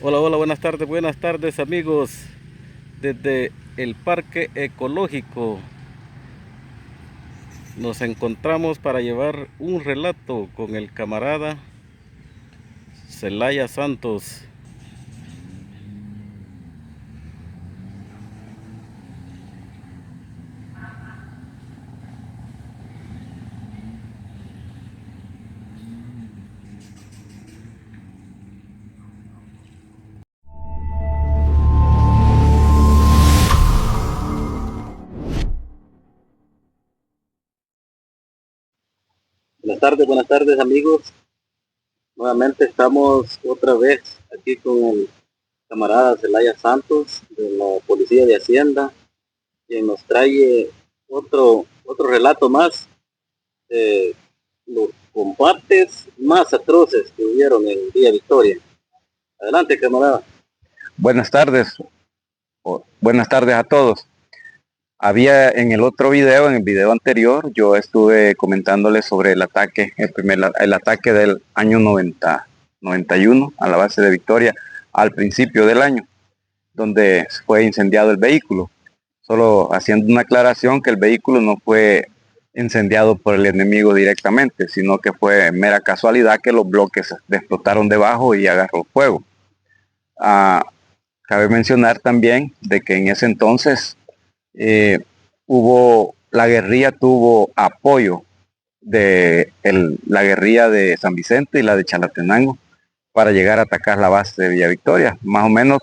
Hola, hola, buenas tardes amigos. Desde el Parque Ecológico nos encontramos para llevar un relato con el camarada Celaya Santos. Buenas tardes amigos. Nuevamente estamos otra vez aquí con el camarada Celaya Santos de la Policía de Hacienda, quien nos trae otro relato más de los combates más atroces que hubieron en Villa Victoria. Adelante, camarada. Buenas tardes, buenas tardes a todos. Había en en el video anterior, yo estuve comentándoles sobre el ataque, el ataque del año 91 a la base de Victoria al principio del año, donde fue incendiado el vehículo. Solo haciendo una aclaración que el vehículo no fue incendiado por el enemigo directamente, sino que fue mera casualidad que los bloques explotaron debajo y agarró fuego. Ah, Cabe mencionar también de que en ese entonces la guerrilla tuvo apoyo de la guerrilla de San Vicente y la de Chalatenango para llegar a atacar la base de Villa Victoria. Más o menos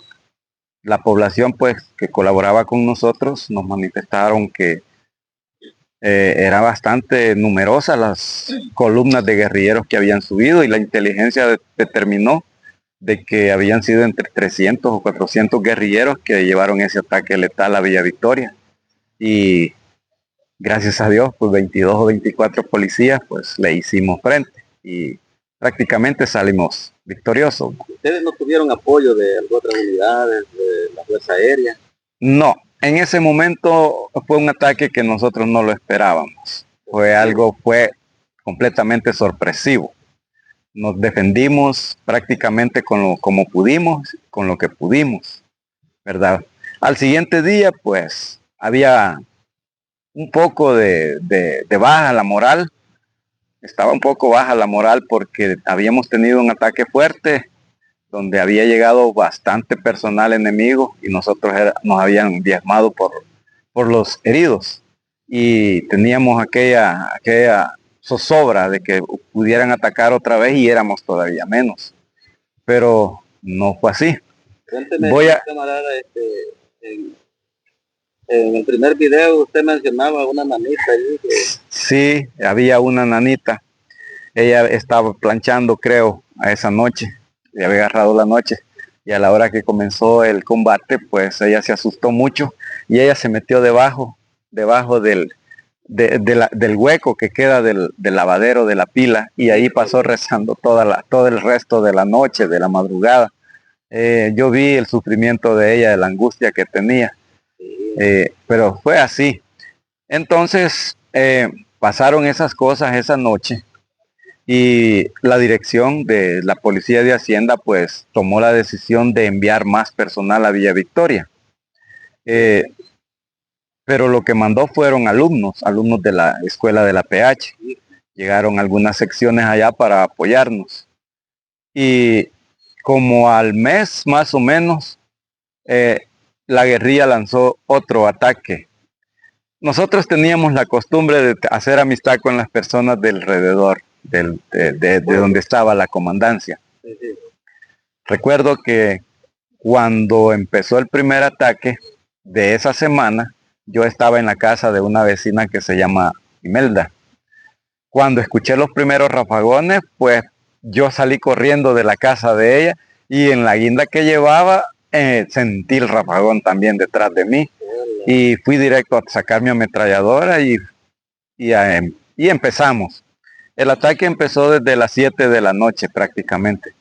la población pues que colaboraba con nosotros nos manifestaron que era bastante numerosa las columnas de guerrilleros que habían subido y la inteligencia determinó de que habían sido entre 300 o 400 guerrilleros que llevaron ese ataque letal a Villa Victoria. Y gracias a Dios, pues 22 o 24 policías, pues le hicimos frente y prácticamente salimos victoriosos. ¿Ustedes no tuvieron apoyo de otras unidades, de la Fuerza Aérea? No, en ese momento fue un ataque que nosotros no lo esperábamos. Fue completamente sorpresivo. Nos defendimos prácticamente como pudimos, con lo que pudimos, ¿verdad? Al siguiente día, pues, había un poco de baja la moral. Estaba un poco baja la moral porque habíamos tenido un ataque fuerte donde había llegado bastante personal enemigo y nos habían diezmado por los heridos. Y teníamos aquella zozobra de que pudieran atacar otra vez y éramos todavía menos. Pero no fue así. Cuénteme, camarada, en el primer video usted mencionaba una nanita allí que... Sí, había una nanita. Ella estaba planchando, creo, a esa noche. Le había agarrado la noche. Y a la hora que comenzó el combate, pues ella se asustó mucho y ella se metió debajo del hueco que queda del lavadero de la pila y ahí pasó rezando todo el resto de la noche, de la madrugada. Yo vi el sufrimiento de ella, de la angustia que tenía, pero fue así. Entonces pasaron esas cosas esa noche y la dirección de la Policía de Hacienda pues tomó la decisión de enviar más personal a Villa Victoria. Pero lo que mandó fueron alumnos de la escuela de la PH. Llegaron algunas secciones allá para apoyarnos. Y como al mes más o menos, la guerrilla lanzó otro ataque. Nosotros teníamos la costumbre de hacer amistad con las personas del alrededor, de donde estaba la comandancia. Recuerdo que cuando empezó el primer ataque de esa semana, yo estaba en la casa de una vecina que se llama Imelda. Cuando escuché los primeros rafagones, pues yo salí corriendo de la casa de ella y en la guinda que llevaba sentí el rafagón también detrás de mí y fui directo a sacar mi ametralladora y empezamos. El ataque empezó desde las 7 de la noche prácticamente.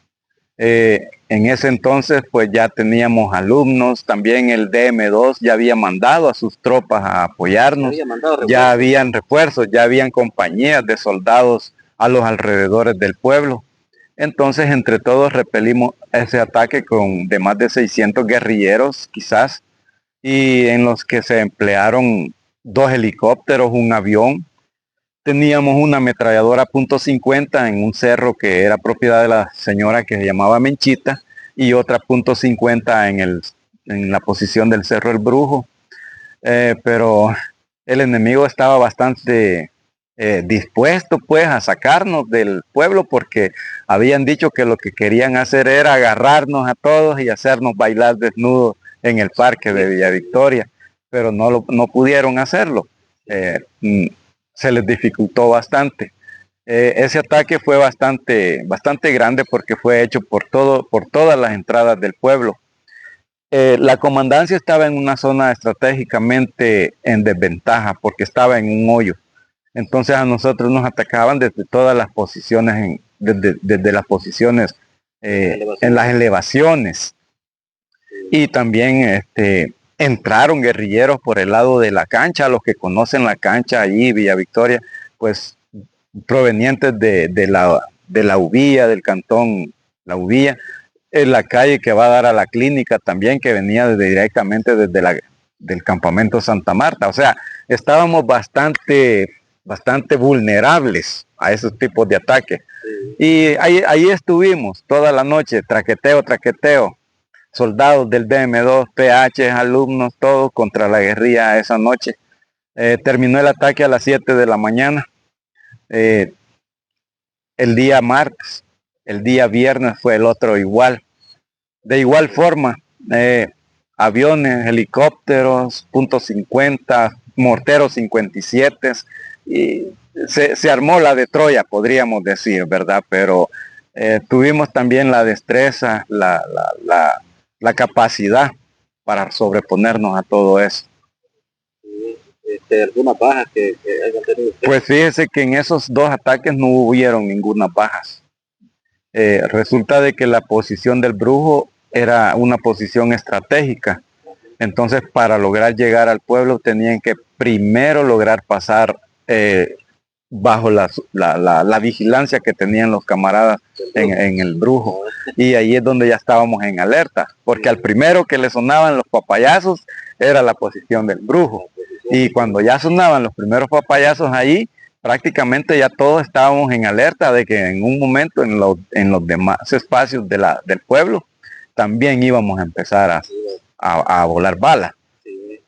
En ese entonces pues ya teníamos alumnos, también el DM2 ya había mandado a sus tropas a apoyarnos, ya habían refuerzos, ya habían compañías de soldados a los alrededores del pueblo Entonces, entre todos repelimos ese ataque con de más de 600 guerrilleros, quizás, y en los que se emplearon 2 helicópteros, un avión. Teníamos una ametralladora .50 en un cerro que era propiedad de la señora que se llamaba Menchita, y otra .50 en la posición del Cerro El Brujo. Pero el enemigo estaba bastante dispuesto pues a sacarnos del pueblo, porque habían dicho que lo que querían hacer era agarrarnos a todos y hacernos bailar desnudos en el parque de Villa Victoria, pero no pudieron hacerlo. Se les dificultó bastante. Ese ataque fue bastante grande porque fue hecho por todas las entradas del pueblo. La comandancia estaba en una zona estratégicamente en desventaja porque estaba en un hoyo. Entonces a nosotros nos atacaban desde todas las posiciones, desde las posiciones en las elevaciones. Y también entraron guerrilleros por el lado de la cancha. Los que conocen la cancha allí, Villa Victoria, pues provenientes de la Ubilla, del cantón La Ubilla, en la calle que va a dar a la clínica también, que venía directamente del campamento Santa Marta. O sea, estábamos bastante vulnerables a esos tipos de ataques. Y ahí estuvimos toda la noche, traqueteo, soldados del DM2, PH, alumnos, todos contra la guerrilla esa noche. Terminó el ataque a las 7 de la mañana, el día martes. El día viernes fue el otro igual. De igual forma, aviones, helicópteros, .50, morteros 57, y se armó la de Troya, podríamos decir, ¿verdad? Pero tuvimos también la destreza, la capacidad para sobreponernos a todo eso. ¿Algunas bajas que hayan tenido ustedes? Pues fíjese que en esos 2 ataques no hubieron ninguna bajas. Resulta de que la posición del Brujo era una posición estratégica. Entonces, para lograr llegar al pueblo tenían que primero lograr pasar bajo la vigilancia que tenían los camaradas en el Brujo. Y ahí es donde ya estábamos en alerta, porque al primero que le sonaban los papayazos era la posición del Brujo. Y cuando ya sonaban los primeros papayazos ahí, prácticamente ya todos estábamos en alerta de que en un momento en los demás espacios del pueblo también íbamos a empezar a volar balas. Sí.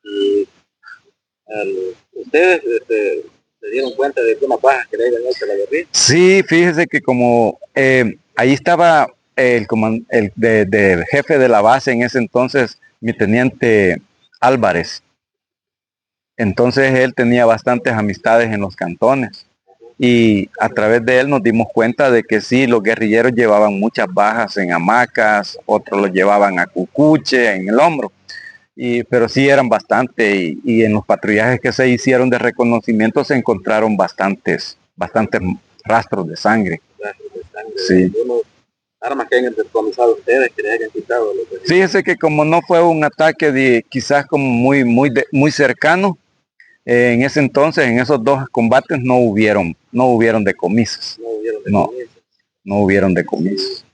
Y ustedes se dieron cuenta de algunas bajas que le habían hecho a la guerrilla. Sí, fíjese que como ahí estaba el jefe de la base en ese entonces, mi teniente Álvarez. Entonces él tenía bastantes amistades en los cantones, y a través de él nos dimos cuenta de que sí, los guerrilleros llevaban muchas bajas en hamacas, otros los llevaban a cucuche, en el hombro, pero sí eran bastante, y en los patrullajes que se hicieron de reconocimiento se encontraron bastantes rastros de sangre. Sí. Armas que hayan decomisado ustedes, que les hayan quitado. Fíjese que como no fue un ataque quizás como muy cercano, en ese entonces, en esos 2 combates no hubieron decomisos. No hubieron decomisos.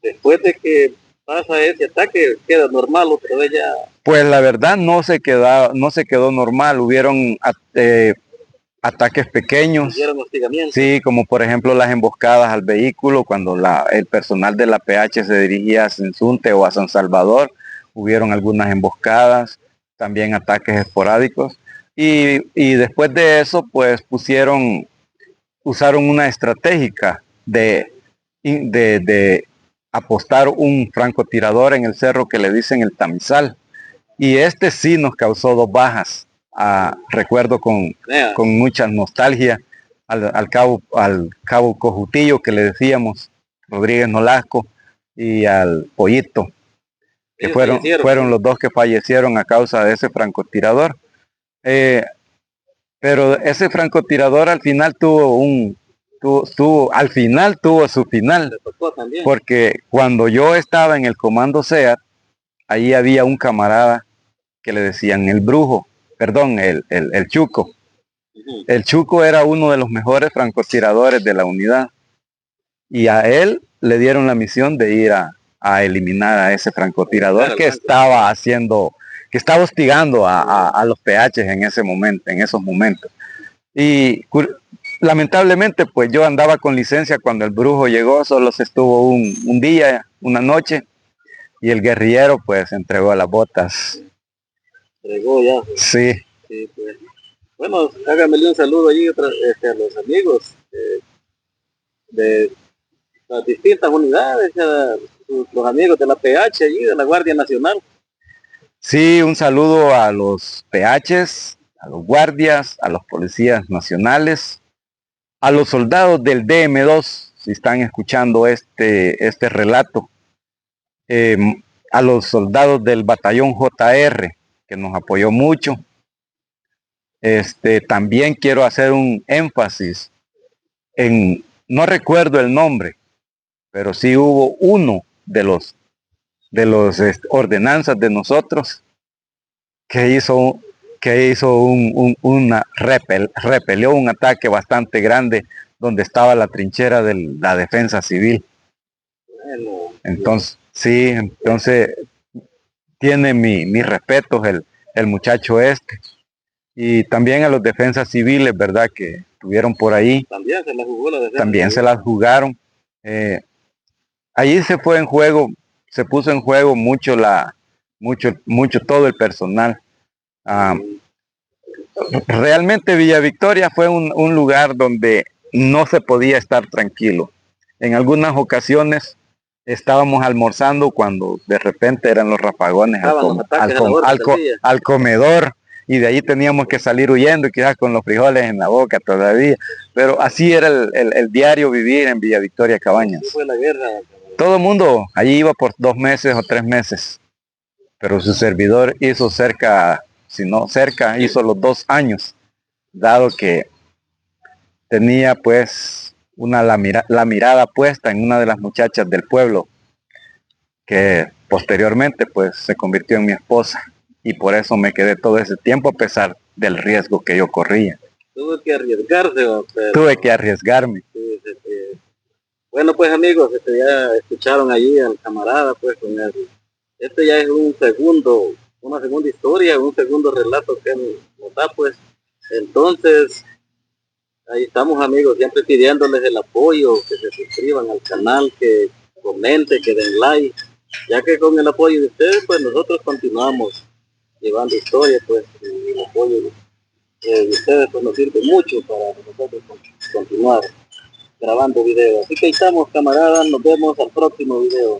Después de que pasa ese ataque, ¿queda normal otra vez ya? Pues la verdad no se quedó normal. Hubieron ataques pequeños. Sí, como por ejemplo las emboscadas al vehículo cuando el personal de la PH se dirigía a Sensunte o a San Salvador. Hubieron algunas emboscadas, también ataques esporádicos, y después de eso pues usaron una estratégica de apostar un francotirador en el cerro que le dicen el Tamizal, y sí nos causó 2 bajas. Recuerdo con mucha nostalgia al cabo Cojutillo, que le decíamos, Rodríguez Nolasco, y al Pollito, que fueron los 2 que fallecieron a causa de ese francotirador. Pero ese francotirador al final tuvo su final, porque cuando yo estaba en el comando SEAT, ahí había un camarada que le decían el Brujo, perdón, el Chuco, El Chuco era uno de los mejores francotiradores de la unidad y a él le dieron la misión de ir a eliminar a ese francotirador que estaba haciendo, que estaba hostigando a los PH en ese momento, en esos momentos. Y lamentablemente pues yo andaba con licencia cuando el brujo llegó, solo se estuvo un día, una noche, y el guerrillero pues entregó las botas. Entregó ya. Sí. Sí, pues. Bueno, hágamele un saludo allí a los amigos de las distintas unidades, a los amigos de la PH allí, de la Guardia Nacional. Sí, un saludo a los PHs, a los guardias, a los policías nacionales, a los soldados del DM2, si están escuchando este relato, a los soldados del batallón JR, que nos apoyó mucho. También quiero hacer un énfasis en, no recuerdo el nombre, pero sí hubo uno de los ordenanzas de nosotros que repelió un ataque bastante grande donde estaba la trinchera de la defensa civil. Bueno, entonces, sí, entonces tiene mis respetos el muchacho este. Y también a los defensas civiles, ¿verdad? Que estuvieron por ahí. También se las jugó la defensa. También se las jugaron. Allí se puso en juego mucho todo el personal. Realmente Villa Victoria fue un lugar donde no se podía estar tranquilo. En algunas ocasiones estábamos almorzando cuando de repente eran los rafagones al comedor, y de ahí teníamos que salir huyendo y quizás con los frijoles en la boca todavía. Pero así era el diario vivir en Villa Victoria Cabañas. Fue la guerra. Todo el mundo allí iba por 2 meses o 3 meses, pero su servidor hizo hizo los 2 años, dado que tenía pues la mirada puesta en una de las muchachas del pueblo, que posteriormente pues se convirtió en mi esposa, y por eso me quedé todo ese tiempo a pesar del riesgo que yo corría. Tuve que arriesgarse. Tuve que arriesgarme. Bueno, pues amigos, ya escucharon allí al camarada, pues con este ya es una segunda historia, un segundo relato que nos da, pues. Entonces, ahí estamos amigos, siempre pidiéndoles el apoyo, que se suscriban al canal, que comenten, que den like, ya que con el apoyo de ustedes, pues nosotros continuamos llevando historias, pues, y el apoyo de ustedes pues nos sirve mucho para nosotros continuar grabando videos. Así que ahí estamos, camaradas, nos vemos al próximo video.